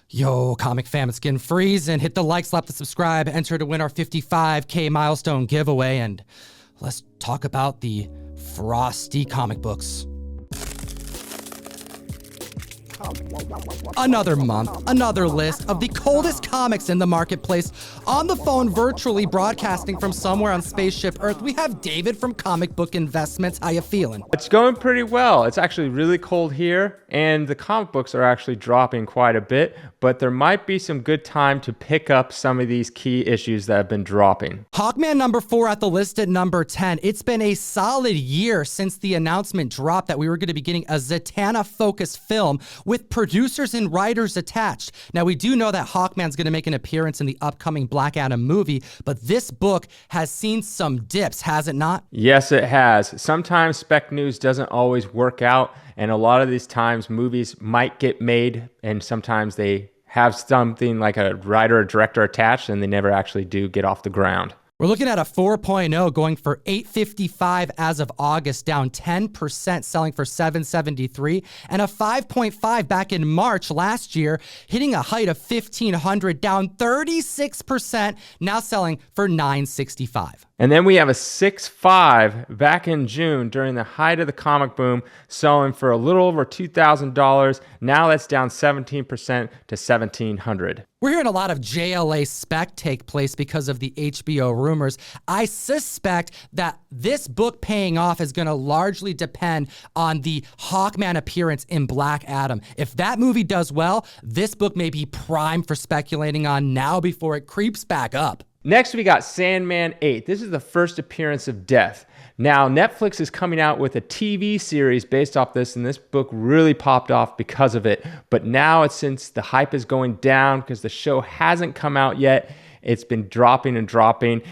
Yo, comic fam, it's getting freezing. Hit the like, slap the subscribe, enter to win our 55K milestone giveaway, and let's talk about the frosty comic books. Another month, another list of the coldest comics in the marketplace. On the phone, virtually broadcasting from somewhere on Spaceship Earth, we have David from Comic Book Investments. How you feeling? It's going pretty well. It's actually really cold here, and the comic books are actually dropping quite a bit, but there might be some good time to pick up some of these key issues that have been dropping. Hawkman number 4 at the list at number 10. It's been a solid year since the announcement dropped that we were going to be getting a Zatanna-focused film with producers and writers attached. Now, we do know that Hawkman's going to make an appearance in the upcoming Black Adam movie, but this book has seen some dips, has it not? Yes, it has. Sometimes spec news doesn't always work out, and a lot of these times movies might get made, and sometimes they have something like a writer or director attached, and they never actually do get off the ground. We're looking at a 4.0 going for $855 as of August, down 10%, selling for $773, and a 5.5 back in March last year, hitting a height of $1,500, down 36%, now selling for $965. And then we have a 6.5 back in June during the height of the comic boom, selling for a little over $2,000. Now that's down 17% to $1,700. We're hearing a lot of JLA spec take place because of the HBO rumors. I suspect that this book paying off is going to largely depend on the Hawkman appearance in Black Adam. If that movie does well, this book may be prime for speculating on now before it creeps back up. Next, we got Sandman 8. This is the first appearance of Death. Now, Netflix is coming out with a TV series based off this, and this book really popped off because of it. But now, since the hype is going down because the show hasn't come out yet, it's been dropping,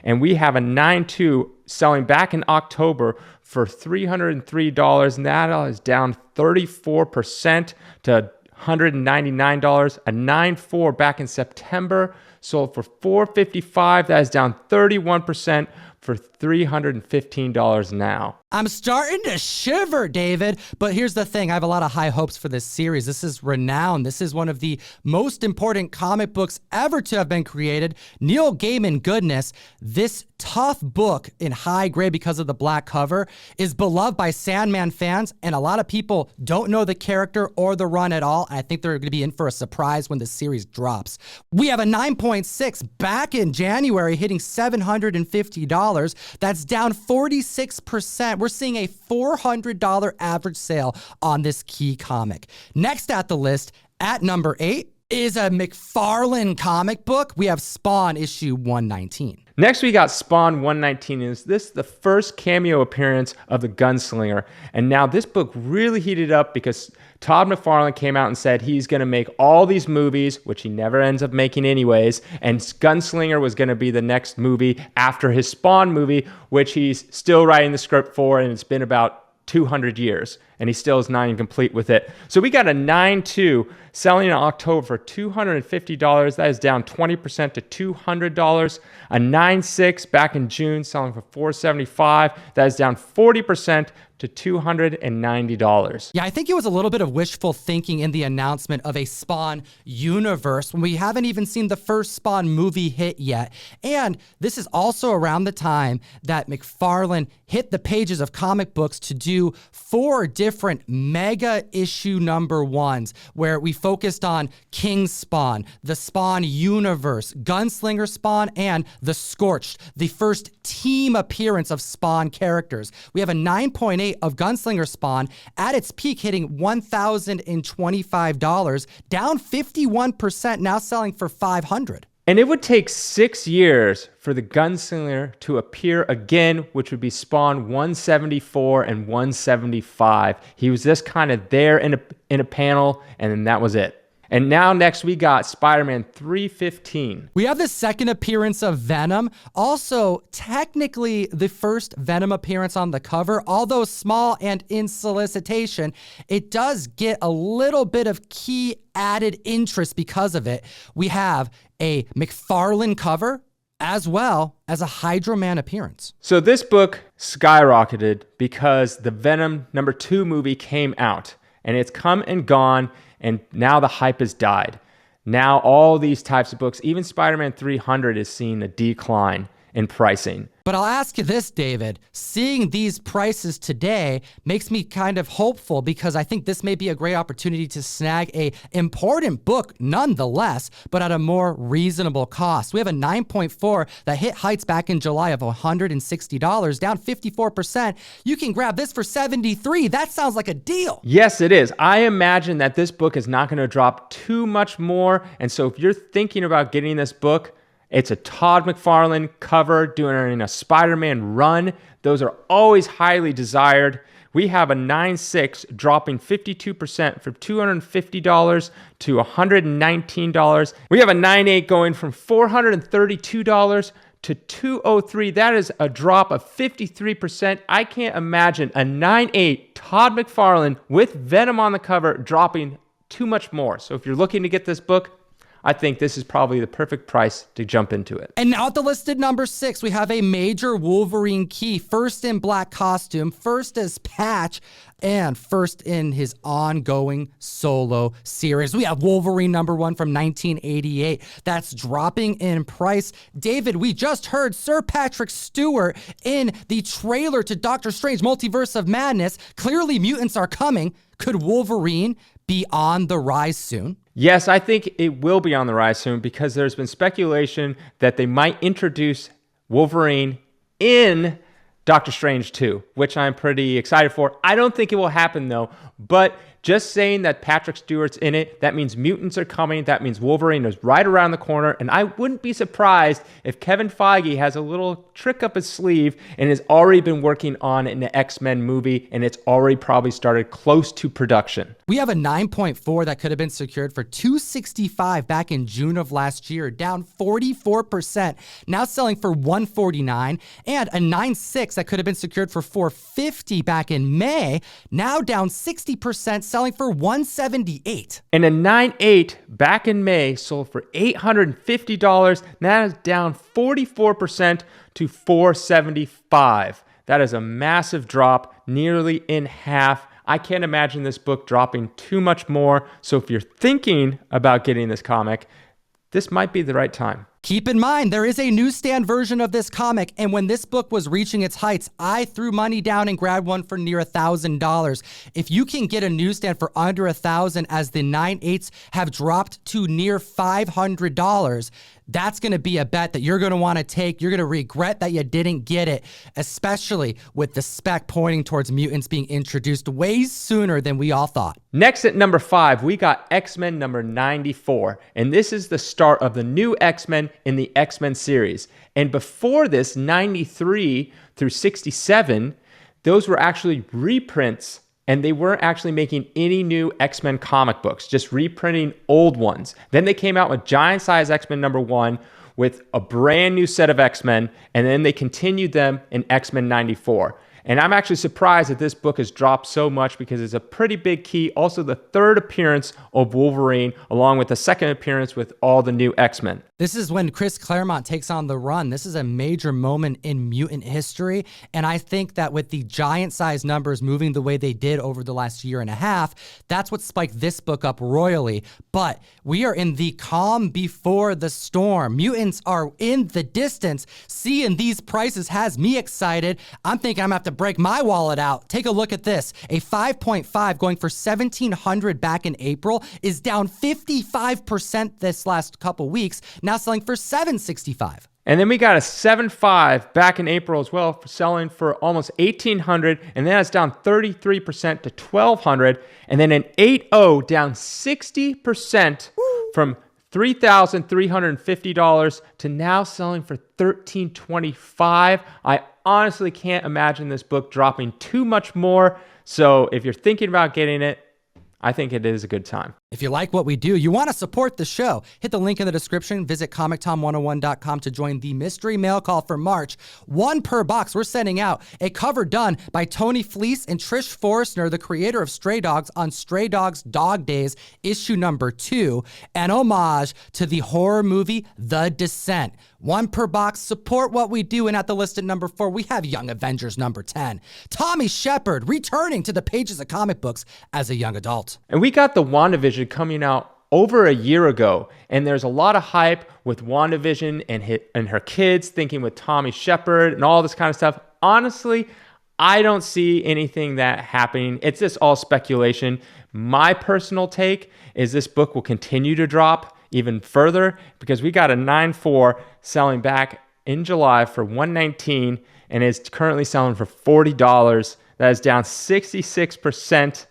and we have a 9.2 selling back in October for $303, and that is down 34% to $199. A 9.4 back in September sold for $455. That is down 31% for $315 now. I'm starting to shiver, David. But here's the thing. I have a lot of high hopes for this series. This is renowned. This is one of the most important comic books ever to have been created. Neil Gaiman goodness. This tough book in high grade because of the black cover is beloved by Sandman fans, and a lot of people don't know the character or the run at all. I think they're going to be in for a surprise when the series drops. We have a 9.6 back in January hitting $750. That's down 46%. We're seeing a $400 average sale on this key comic. Next at the list, at number 8, is a McFarlane comic book. We have Spawn issue 119. Next, we got Spawn 119. Is this the first cameo appearance of the Gunslinger? And now this book really heated up because Todd McFarlane came out and said he's going to make all these movies, which he never ends up making anyways, and Gunslinger was going to be the next movie after his Spawn movie, which he's still writing the script for, and it's been about 200 years, and he still is not even complete with it. So we got a 9.2 selling in October for $250. That is down 20% to $200. A 9.6 back in June selling for $475. That is down 40% to $290. Yeah, I think it was a little bit of wishful thinking in the announcement of a Spawn universe when we haven't even seen the first Spawn movie hit yet. And this is also around the time that McFarlane hit the pages of comic books to do 4 different mega issue number 1s where we focused on King Spawn, the Spawn universe, Gunslinger Spawn, and the Scorched, the first team appearance of Spawn characters. We have a 9.8 of Gunslinger Spawn at its peak hitting $1,025, down 51%, now selling for $500. And it would take 6 years for the Gunslinger to appear again, which would be Spawn 174 and 175. He was just kind of there in a panel, and then that was it. And now next we got Spider-Man 315. We have the second appearance of Venom. Also, technically the first Venom appearance on the cover. Although small and in solicitation, it does get a little bit of key added interest because of it. We have a McFarlane cover as well as a Hydro Man appearance. So this book skyrocketed because the Venom #2 movie came out, and it's come and gone, and now the hype has died. now all these types of books, even Spider-Man 300 is seeing a decline in pricing. But I'll ask you this, David. Seeing these prices today makes me kind of hopeful because I think this may be a great opportunity to snag a important book nonetheless, but at a more reasonable cost. We have a 9.4 that hit heights back in July of $160, down 54%. You can grab this for $73. That sounds like a deal. Yes, it is. I imagine that this book is not going to drop too much more. And so if you're thinking about getting this book, it's a Todd McFarlane cover doing a Spider-Man run. Those are always highly desired. We have a 9.6 dropping 52% from $250 to $119. We have a 9.8 going from $432 to $203. That is a drop of 53%. I can't imagine a 9.8 Todd McFarlane with Venom on the cover dropping too much more. So if you're looking to get this book, I think this is probably the perfect price to jump into it. And now at the listed number 6, we have a major Wolverine key. First in black costume, first as Patch, and first in his ongoing solo series. We have Wolverine number 1 from 1988. That's dropping in price. David, we just heard Sir Patrick Stewart in the trailer to Doctor Strange Multiverse of Madness. Clearly mutants are coming. Could Wolverine be on the rise soon? Yes, I think it will be on the rise soon because there's been speculation that they might introduce Wolverine in Doctor Strange 2, which I'm pretty excited for. I don't think it will happen though, but just saying that Patrick Stewart's in it, that means mutants are coming. That means Wolverine is right around the corner. And I wouldn't be surprised if Kevin Feige has a little trick up his sleeve and has already been working on an X-Men movie, and it's already probably started close to production. We have a 9.4 that could have been secured for $265 back in June of last year, down 44%, now selling for $149, and a 9.6 that could have been secured for $450 back in May, now down 60%, selling for $178. And a 9.8 back in May sold for $850. That is down 44% to $475. That is a massive drop, nearly in half. I can't imagine this book dropping too much more. So if you're thinking about getting this comic, this might be the right time. Keep in mind, there is a newsstand version of this comic, and when this book was reaching its heights, I threw money down and grabbed one for near $1,000. If you can get a newsstand for under $1,000 as the 9.8s have dropped to near $500, that's going to be a bet that you're going to want to take. You're going to regret that you didn't get it, especially with the spec pointing towards mutants being introduced way sooner than we all thought. Next at number 5, we got X-Men number 94. And this is the start of the new X-Men in the X-Men series. And before this, 93 through 67, those were actually reprints, and they weren't actually making any new X-Men comic books, just reprinting old ones. Then they came out with Giant Size X-Men number 1 with a brand new set of X-Men, and then they continued them in X-Men 94. And I'm actually surprised that this book has dropped so much because it's a pretty big key. Also, the third appearance of Wolverine, along with the second appearance with all the new X-Men. This is when Chris Claremont takes on the run. This is a major moment in mutant history. And I think that with the giant size numbers moving the way they did over the last year and a half, that's what spiked this book up royally. But we are in the calm before the storm. Mutants are in the distance. Seeing these prices has me excited. I'm thinking I'm gonna have to break my wallet out. Take a look at this. A 5.5 going for $1,700 back in April is down 55% this last couple weeks, now selling for $765. And then we got a 7.5 back in April as well, selling for almost $1,800, and then it's down 33% to $1,200, and then an 8.0 down 60% from $3,350 to now selling for $1,325. I honestly can't imagine this book dropping too much more. So if you're thinking about getting it, I think it is a good time. If you like what we do, you want to support the show, hit the link in the description, visit comictom101.com to join the mystery mail call for March. One per box. We're sending out a cover done by Tony Fleece and Trish Forstner, the creator of Stray Dogs, on Stray Dogs Dog Days, issue number 2, an homage to the horror movie The Descent. One per box. Support what we do. And at the list at number 4, we have Young Avengers number 10. Tommy Shepard returning to the pages of comic books as a young adult. And we got the WandaVision coming out over a year ago, and there's a lot of hype with WandaVision and her kids, thinking with Tommy Shepard and all this kind of stuff. Honestly, I don't see anything that happening. It's just all speculation. My personal take is this book will continue to drop even further because we got a 9.4 selling back in July for $119 and is currently selling for $40. That is down 66%.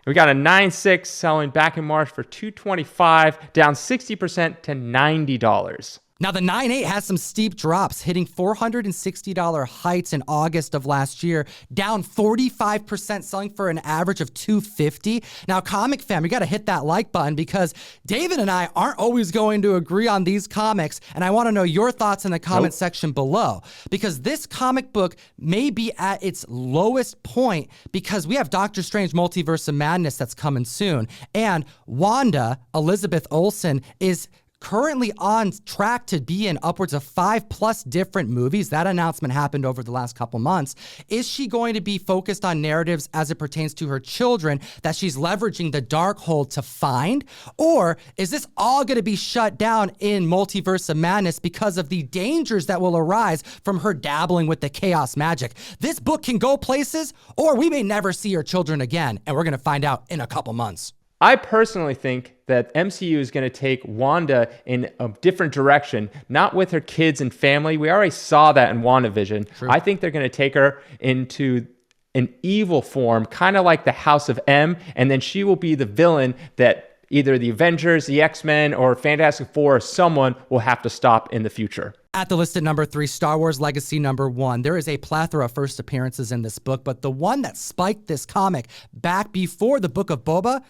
We got a 9.6 selling back in March for $225, down 60% to $90. Now, the 9.8 has some steep drops, hitting $460 heights in August of last year, down 45%, selling for an average of $250. Now, comic fam, you got to hit that like button because David and I aren't always going to agree on these comics, and I want to know your thoughts in the comment section below because this comic book may be at its lowest point because we have Doctor Strange Multiverse of Madness that's coming soon, and Wanda, Elizabeth Olsen, is currently on track to be in upwards of 5+ different movies. That announcement happened over the last couple months. Is she going to be focused on narratives as it pertains to her children that she's leveraging the Darkhold to find? Or is this all going to be shut down in Multiverse of Madness because of the dangers that will arise from her dabbling with the chaos magic? This book can go places, or we may never see her children again, and we're going to find out in a couple months. I personally think that MCU is going to take Wanda in a different direction, not with her kids and family. We already saw that in WandaVision. True. I think they're going to take her into an evil form, kind of like the House of M, and then she will be the villain that either the Avengers, the X-Men, or Fantastic Four or someone will have to stop in the future. At the list at number 3, Star Wars Legacy number 1. There is a plethora of first appearances in this book, but the one that spiked this comic back before the Book of Boba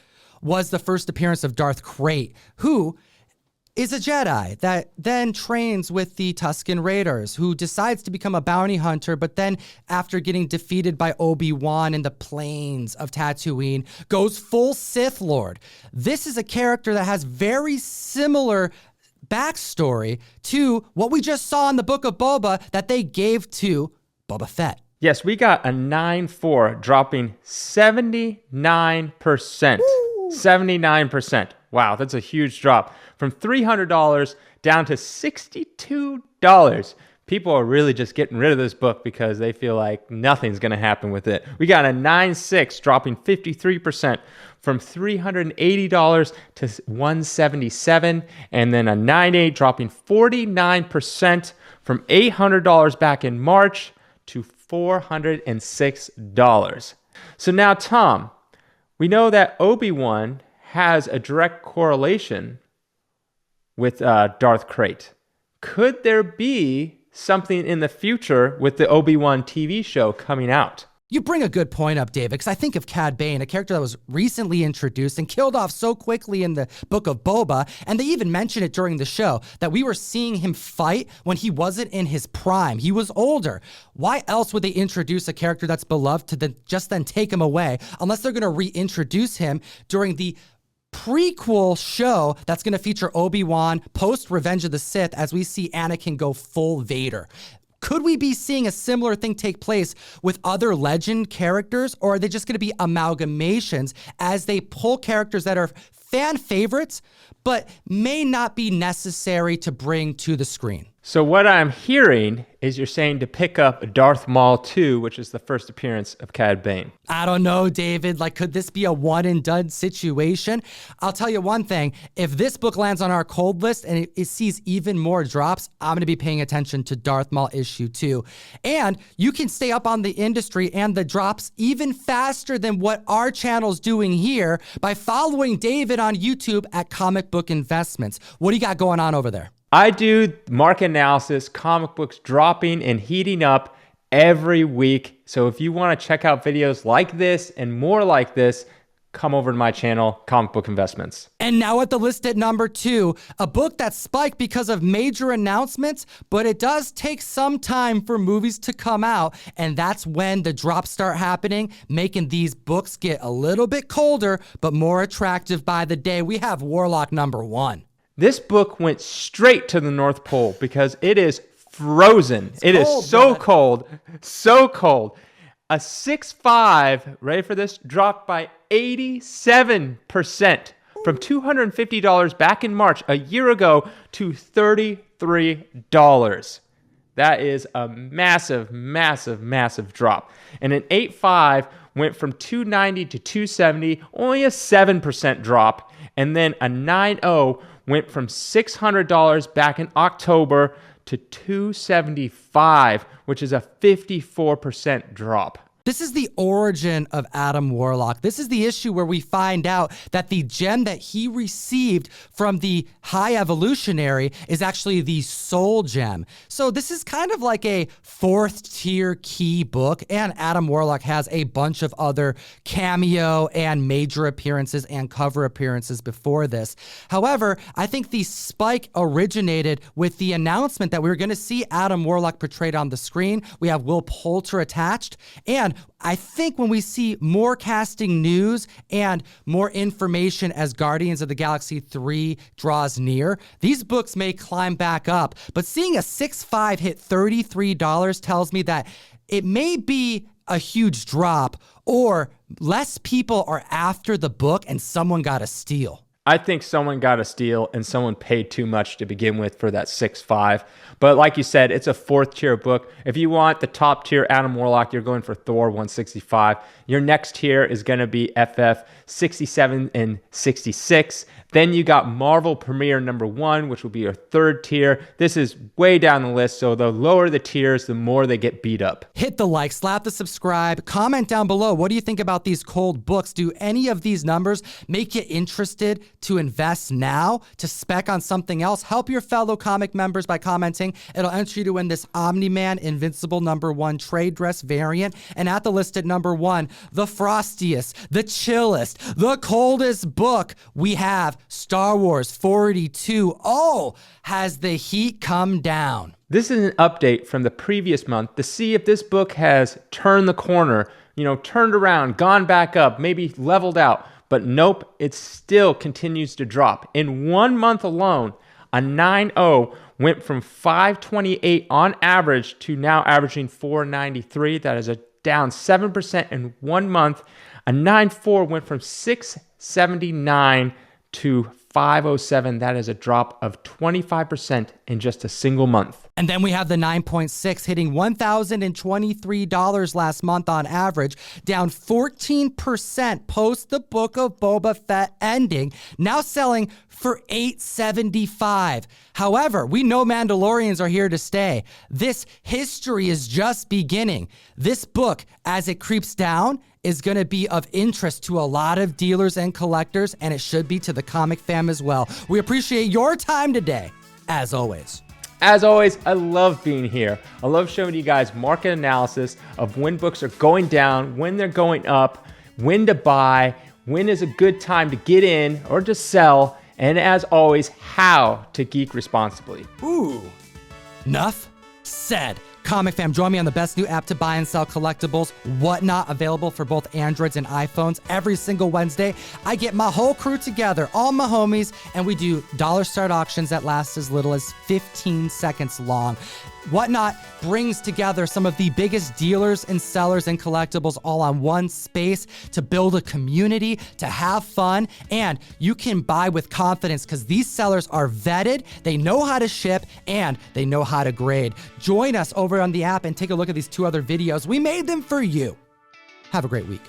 was the first appearance of Darth Krayt, who is a Jedi that then trains with the Tusken Raiders, who decides to become a bounty hunter, but then after getting defeated by Obi-Wan in the plains of Tatooine, goes full Sith Lord. This is a character that has very similar backstory to what we just saw in the Book of Boba that they gave to Boba Fett. Yes, we got a 9.4 dropping 79%. Woo! 79%. Wow, that's a huge drop. From $300 down to $62. People are really just getting rid of this book because they feel like nothing's going to happen with it. We got a 9.6 dropping 53% from $380 to $177, and then a 9.8 dropping 49% from $800 back in March to $406. So now, Tom, we know that Obi-Wan has a direct correlation with Darth Krayt. Could there be something in the future with the Obi-Wan TV show coming out? You bring a good point up, David, because I think of Cad Bane, a character that was recently introduced and killed off so quickly in the Book of Boba, and they even mentioned it during the show, that we were seeing him fight when he wasn't in his prime. He was older. Why else would they introduce a character that's beloved to just then take him away, unless they're going to reintroduce him during the prequel show that's going to feature Obi-Wan post Revenge of the Sith as we see Anakin go full Vader? Could we be seeing a similar thing take place with other legend characters, or are they just going to be amalgamations as they pull characters that are fan favorites but may not be necessary to bring to the screen? So what I'm hearing is you're saying to pick up Darth Maul 2, which is the first appearance of Cad Bane. I don't know, David. Like, could this be a one and done situation? I'll tell you one thing. If this book lands on our cold list and it sees even more drops, I'm going to be paying attention to Darth Maul issue 2. And you can stay up on the industry and the drops even faster than what our channel's doing here by following David on YouTube at Comic Book Investments. What do you got going on over there? I do market analysis, comic books dropping and heating up every week. So if you want to check out videos like this and more like this, come over to my channel, Comic Book Investments. And now at the list at number 2, a book that spiked because of major announcements, but it does take some time for movies to come out. And that's when the drops start happening, making these books get a little bit colder, but more attractive by the day. We have Warlock number 1. This book went straight to the North Pole because it is frozen. It is so cold, so cold. A 6.5, ready for this, dropped by 87%. from $250 back in March, a year ago, to $33. That is a massive, massive, massive drop. And an 8.5 went from $290 to $270, only a 7% drop. And then a 9.0 went from $600 back in October to $275, which is a 54% drop. This is the origin of Adam Warlock. This is the issue where we find out that the gem that he received from the High Evolutionary is actually the Soul Gem. So this is kind of like a fourth tier key book, and Adam Warlock has a bunch of other cameo and major appearances and cover appearances before this. However, I think the spike originated with the announcement that we were going to see Adam Warlock portrayed on the screen. We have Will Poulter attached, and I think when we see more casting news and more information as Guardians of the Galaxy 3 draws near, these books may climb back up. But seeing a 6.5 hit $33 tells me that it may be a huge drop, or less people are after the book and someone got a steal. I think someone got a steal and someone paid too much to begin with for that 6.5. But like you said, it's a fourth tier book. If you want the top tier Adam Warlock, you're going for Thor 165. Your next tier is going to be FF 67 and 66. Then you got Marvel Premiere #1, which will be your third tier. This is way down the list, so the lower the tiers, the more they get beat up. Hit the like, slap the subscribe, comment down below. What do you think about these cold books? Do any of these numbers make you interested to invest now, to spec on something else? Help your fellow comic members by commenting. It'll enter you to win this Omni-Man Invincible #1 trade dress variant. And at the list at #1, the frostiest, the chillest, the coldest book we have, Star Wars 42. Oh, has the heat come down? This is an update from the previous month to see if this book has turned the corner, turned around, gone back up, maybe leveled out. But nope, it still continues to drop. In 1 month alone, a 9.0 went from 528 on average to now averaging 493. That is a down 7% in 1 month. A 9.4 went from 679 to 507. That is a drop of 25% in just a single month. And then we have the 9.6 hitting $1,023 last month on average, down 14% post the Book of Boba Fett ending, now selling for $875. However, we know Mandalorians are here to stay. This history is just beginning. This book, as it creeps down, is going to be of interest to a lot of dealers and collectors, and it should be to the comic fam as well. We appreciate your time today, as always. As always, I love being here. I love showing you guys market analysis of when books are going down, when they're going up, when to buy, when is a good time to get in or to sell, and as always, how to geek responsibly. Ooh, enough said. Comic fam, join me on the best new app to buy and sell collectibles, Whatnot, available for both Androids and iPhones. Every single Wednesday, I get my whole crew together, all my homies, and we do dollar start auctions that last as little as 15 seconds long. Whatnot brings together some of the biggest dealers and sellers and collectibles all on one space to build a community, to have fun, and you can buy with confidence because these sellers are vetted, they know how to ship, and they know how to grade. Join us over on the app and take a look at these 2 other videos. We made them for you. Have a great week.